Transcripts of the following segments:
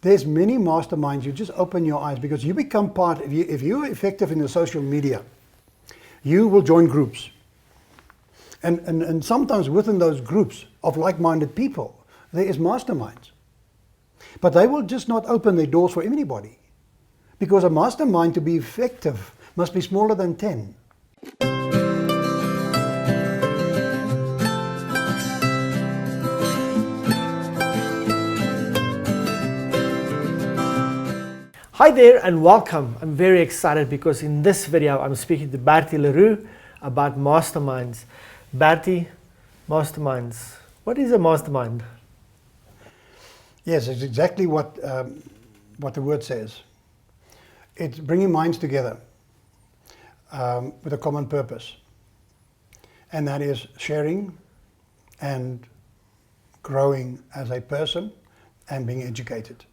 there's many masterminds. You just open your eyes because you become part. If you're effective in the social media, you will join groups. And sometimes within those groups of like-minded people, there is masterminds. But they will just not open their doors for anybody. Because a mastermind, to be effective, must be smaller than 10. Hi there and welcome. I'm very excited because in this video I'm speaking to Roux about masterminds. Bertie, masterminds. What is a mastermind? Yes, it's exactly what the word says. It's bringing minds together with a common purpose. And that is sharing and growing as a person and being educated.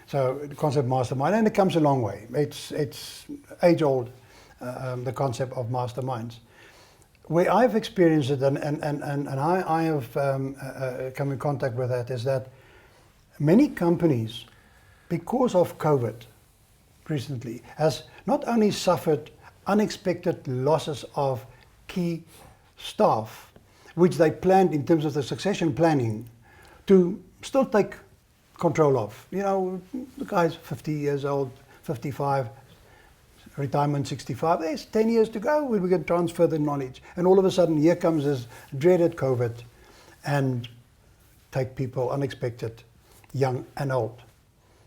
So the concept of mastermind, and it comes a long way. It's age-old, the concept of masterminds. Where I've experienced it and I have come in contact with that is that many companies, because of COVID recently, has not only suffered unexpected losses of key staff, which they planned in terms of the succession planning, to still take control of. You know, the guy's 50 years old, 55, retirement 65, there's 10 years to go when we can transfer the knowledge. And all of a sudden, here comes this dreaded COVID and take people unexpected, young and old,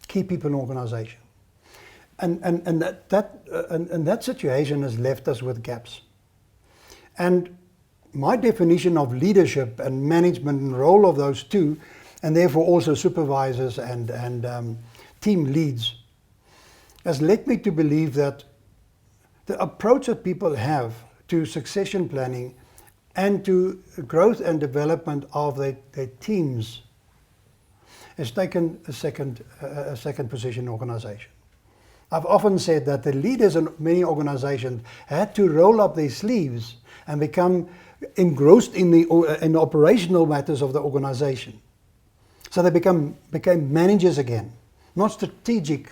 key people in organization. And that situation has left us with gaps. And my definition of leadership and management and role of those two, and therefore also supervisors and team leads, has led me to believe that the approach that people have to succession planning and to growth and development of their teams has taken a second position in organization. I've often said that the leaders in many organizations had to roll up their sleeves and become engrossed in the operational matters of the organization. So they became managers again, not strategic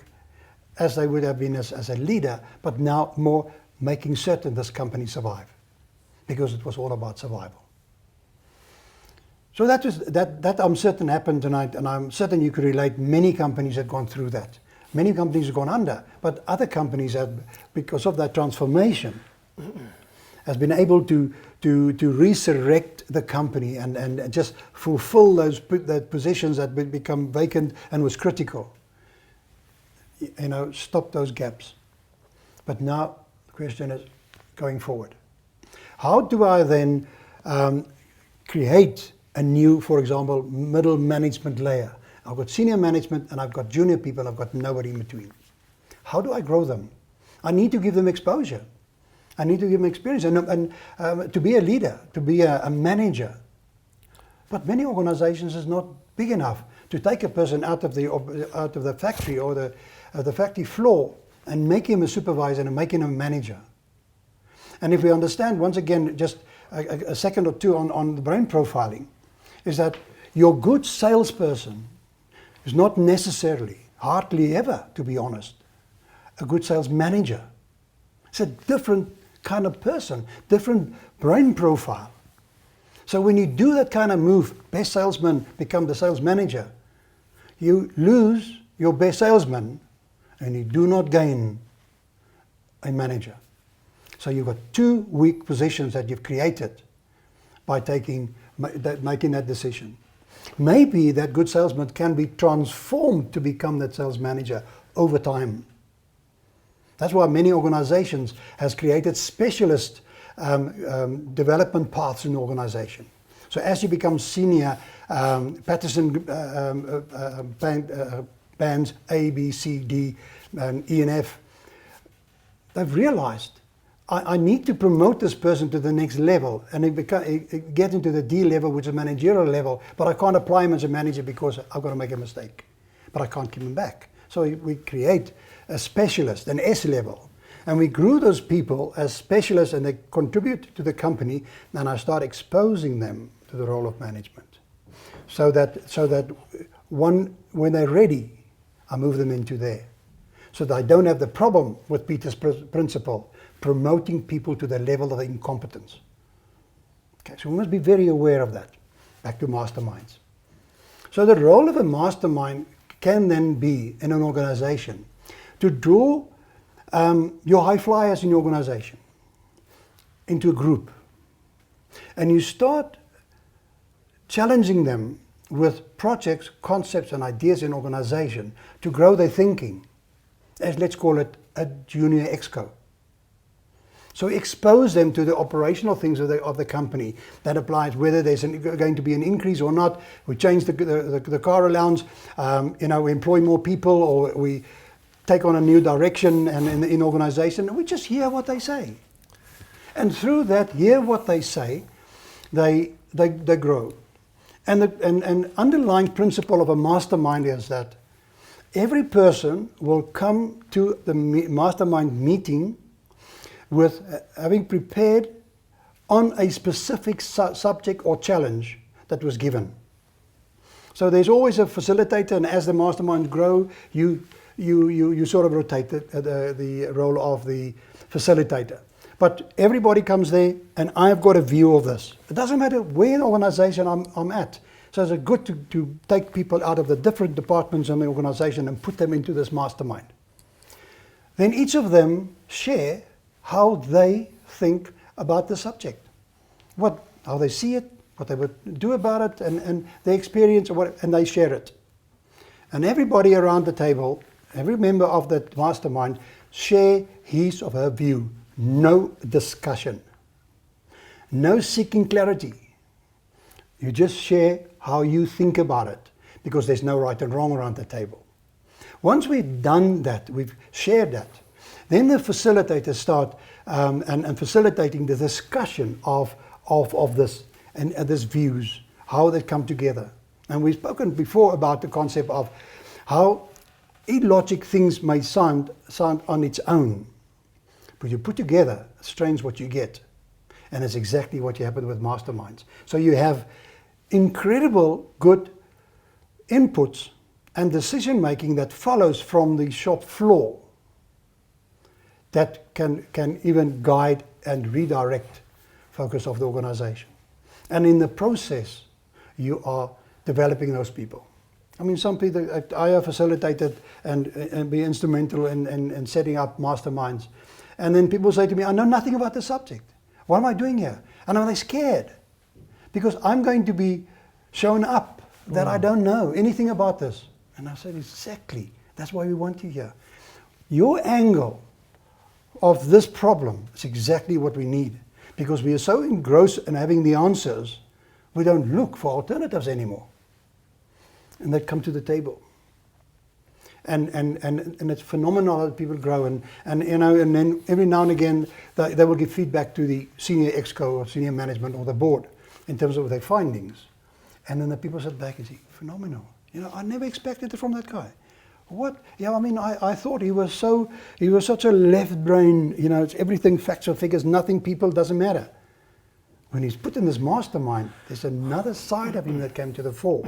as they would have been as a leader, but now more making certain this company survive, because it was all about survival. So that I'm certain happened tonight, and I'm certain you could relate. Many companies have gone through that. Many companies have gone under, but other companies have, because of that transformation, has been able to resurrect the company and just fulfill those positions that would become vacant and was critical. You know, stop those gaps. But now the question is, going forward, how do I then create a new, for example, middle management layer? I've got senior management and I've got junior people, I've got nobody in between. How do I grow them? I need to give them exposure. I need to give them experience and to be a leader, to be a manager. But many organizations is not big enough to take a person out of the factory or the factory floor and make him a supervisor and make him a manager. And if we understand, once again, just a second or two on the brain profiling, is that your good salesperson is not necessarily, hardly ever, to be honest, a good sales manager. It's a different kind of person, different brain profile. So when you do that kind of move, best salesman become the sales manager, you lose your best salesman and you do not gain a manager. So you've got two weak positions that you've created by making that decision. Maybe that good salesman can be transformed to become that sales manager over time. That's why many organizations has created specialist development paths in the organization. So as you become senior, Patterson bands A, B, C, D, and E and F, they've realized I need to promote this person to the next level and get into the D level, which is a managerial level, but I can't apply him as a manager because I've got to make a mistake. But I can't keep him back. So we create a specialist, an S level. And we grew those people as specialists and they contribute to the company, and I start exposing them to the role of management. So that when they're ready, I move them into there. So that I don't have the problem with Peter's principle, promoting people to the level of incompetence. Okay, so we must be very aware of that. Back to masterminds. So the role of a mastermind can then be in an organization to draw your high flyers in your organization into a group. And you start challenging them with projects, concepts, and ideas in organization to grow their thinking, as let's call it a junior exco. So expose them to the operational things of the company. That applies whether there's going to be an increase or not. We change the car allowance, we employ more people, or we take on a new direction and in organization, and we just hear what they say. And through that, hear what they say, they grow. And the underlying principle of a mastermind is that every person will come to the mastermind meeting with having prepared on a specific subject or challenge that was given. So there's always a facilitator, and as the mastermind grow, you sort of rotate the role of the facilitator. But everybody comes there, and I've got a view of this. It doesn't matter where in the organization I'm at. So it's good to take people out of the different departments in the organization and put them into this mastermind. Then each of them share how they think about the subject, how they see it, what they would do about it, and their experience, and they share it. And everybody around the table, every member of that mastermind, share his or her view. No discussion. No seeking clarity. You just share how you think about it, because there's no right and wrong around the table. Once we've done that, we've shared that, then the facilitators start and facilitating the discussion of this and these views, how they come together. And we've spoken before about the concept of how illogic things may sound on its own. But you put together, strange what you get. And it's exactly what happened with masterminds. So you have incredible good inputs and decision making that follows from the shop floor that can even guide and redirect focus of the organization. And in the process, you are developing those people. I mean, some people, I have facilitated and be instrumental in setting up masterminds. And then people say to me, I know nothing about the subject. What am I doing here? And I'm scared, because I'm going to be shown up that I don't know anything about this. And I said, exactly, that's why we want you here. Your angle of this problem is exactly what we need, because we are so engrossed in having the answers, we don't look for alternatives anymore. And they come to the table. And it's phenomenal that people grow, and then every now and again they will give feedback to the senior exco or senior management or the board in terms of their findings. And then the people sit back and say, phenomenal. I never expected it from that guy. What? Yeah, I mean, I thought he was such a left brain, it's everything facts or figures, nothing people, doesn't matter. When he's put in this mastermind, there's another side of him that came to the fore.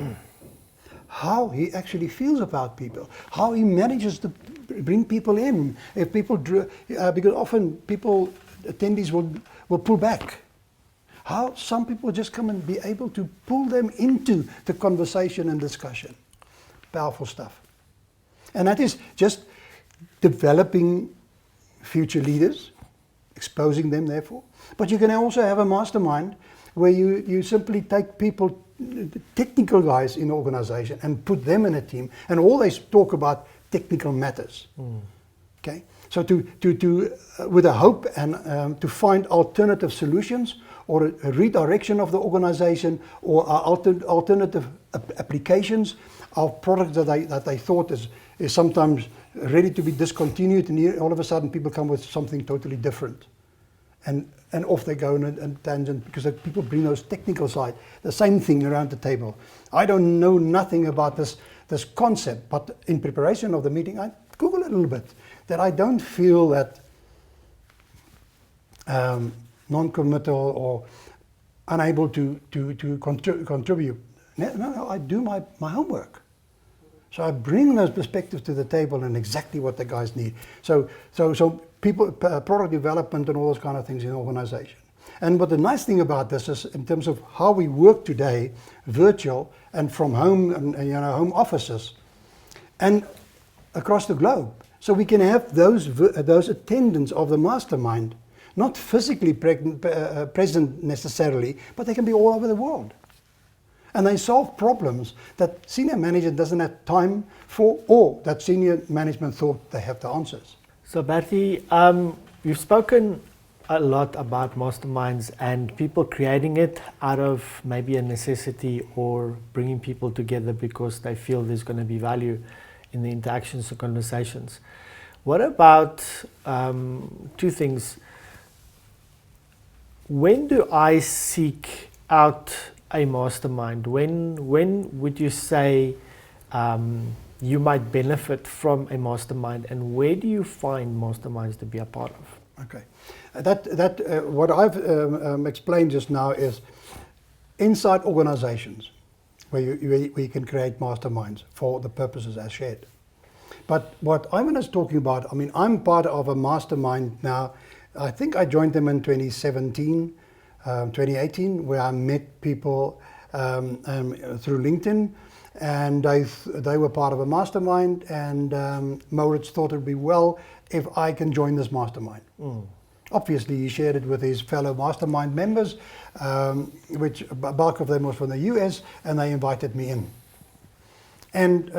How he actually feels about people, how he manages to bring people in. If people, because often attendees will pull back. How some people just come and be able to pull them into the conversation and discussion. Powerful stuff. And that is just developing future leaders, exposing them therefore. But you can also have a mastermind where you simply take people, technical guys in the organization, and put them in a team, and all they talk about technical matters. Okay, so to with a hope and to find alternative solutions or a redirection of the organization, or alternative applications of products that they thought is sometimes ready to be discontinued, and here all of a sudden people come with something totally different. And off they go in a tangent, because people bring those technical side. The same thing around the table. I don't know nothing about this concept, but in preparation of the meeting, I Google a little bit, that I don't feel that non-committal or unable to contribute. No, I do my homework. So I bring those perspectives to the table and exactly what the guys need. So people, product development and all those kind of things in organization. And what the nice thing about this is, in terms of how we work today, virtual and from home, and home offices, and across the globe. So we can have those attendants of the mastermind, not physically present necessarily, but they can be all over the world. And they solve problems that senior management doesn't have time for, or that senior management thought they have the answers. So Bertie, you've spoken a lot about masterminds and people creating it out of maybe a necessity or bringing people together because they feel there's going to be value in the interactions and conversations. What about two things? When do I seek out a mastermind? When would you say you might benefit from a mastermind, and where do you find masterminds to be a part of? Okay, what I've explained just now is inside organizations where you can create masterminds for the purposes as shared. But what Ivan is talking about, I mean, I'm part of a mastermind now. I think I joined them in 2017, 2018, where I met people through LinkedIn, and they were part of a mastermind, and Moritz thought it would be well if I can join this mastermind. Obviously, he shared it with his fellow mastermind members, which a bulk of them was from the US, and they invited me in. And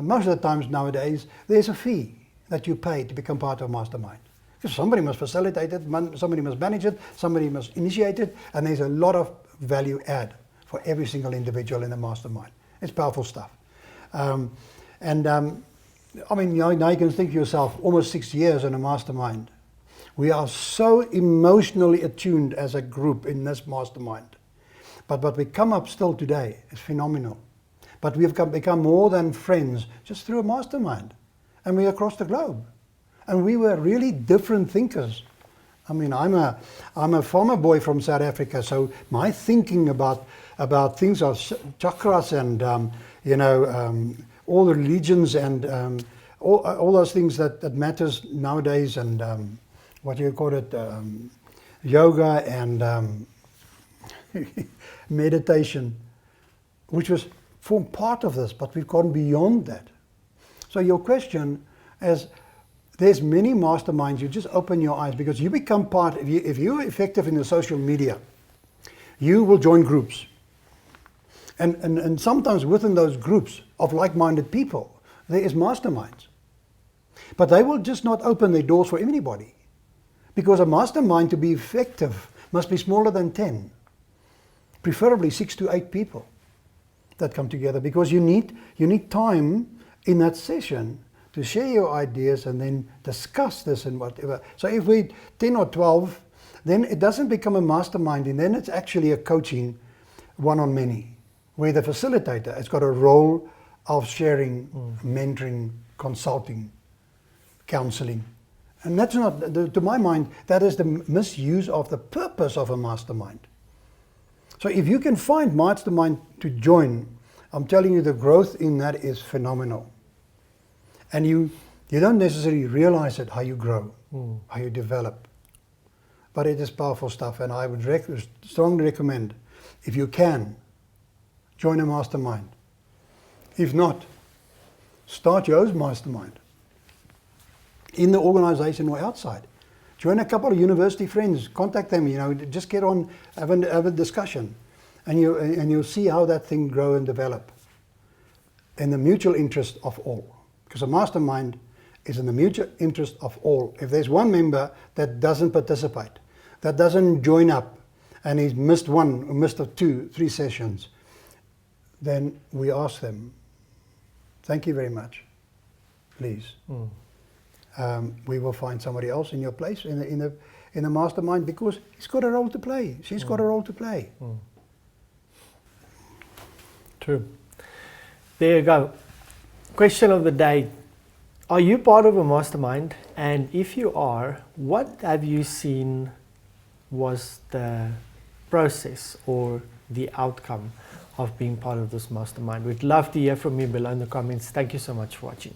most of the times nowadays, there's a fee that you pay to become part of a mastermind. Because somebody must facilitate it, somebody must manage it, somebody must initiate it, and there's a lot of value add for every single individual in the mastermind. It's powerful stuff. I mean, now you can think to yourself, almost 6 years in a mastermind. We are so emotionally attuned as a group in this mastermind. But what we come up still today is phenomenal. But we've become more than friends just through a mastermind. And we're across the globe. And we were really different thinkers. I mean, I'm a farmer boy from South Africa, so my thinking about things are chakras and all the religions and all those things that matters nowadays, and what you call it, yoga and meditation, which was formed part of this, but we've gone beyond that. So your question is, there's many masterminds. You just open your eyes, because you become part. If you're effective in the social media, you will join groups. And sometimes within those groups of like-minded people, there is masterminds. But they will just not open their doors for anybody. Because a mastermind, to be effective, must be smaller than 10. Preferably 6 to 8 people that come together, because you need time in that session to share your ideas and then discuss this and whatever. So if we're 10 or 12, then it doesn't become a mastermind, and then it's actually a coaching one-on-many, where the facilitator has got a role of sharing, mentoring, consulting, counseling. And that's not, to my mind, that is the misuse of the purpose of a mastermind. So if you can find mastermind to join, I'm telling you, the growth in that is phenomenal. And you don't necessarily realize it, how you grow, how you develop. But it is powerful stuff, and I would strongly recommend, if you can, join a mastermind. If not, start your own mastermind in the organization or outside. Join a couple of university friends, contact them, just get on, have a discussion, and you'll see how that thing grow and develop in the mutual interest of all. Because a mastermind is in the mutual interest of all. If there's one member that doesn't participate, that doesn't join up, and he's missed one, or missed 2, 3 sessions, then we ask them, thank you very much, please. We will find somebody else in your place in the mastermind, because he's got a role to play. She's got a role to play. True. There you go. Question of the day. Are you part of a mastermind? And if you are, what have you seen was the process or the outcome of being part of this mastermind. We'd love to hear from you below in the comments. Thank you so much for watching.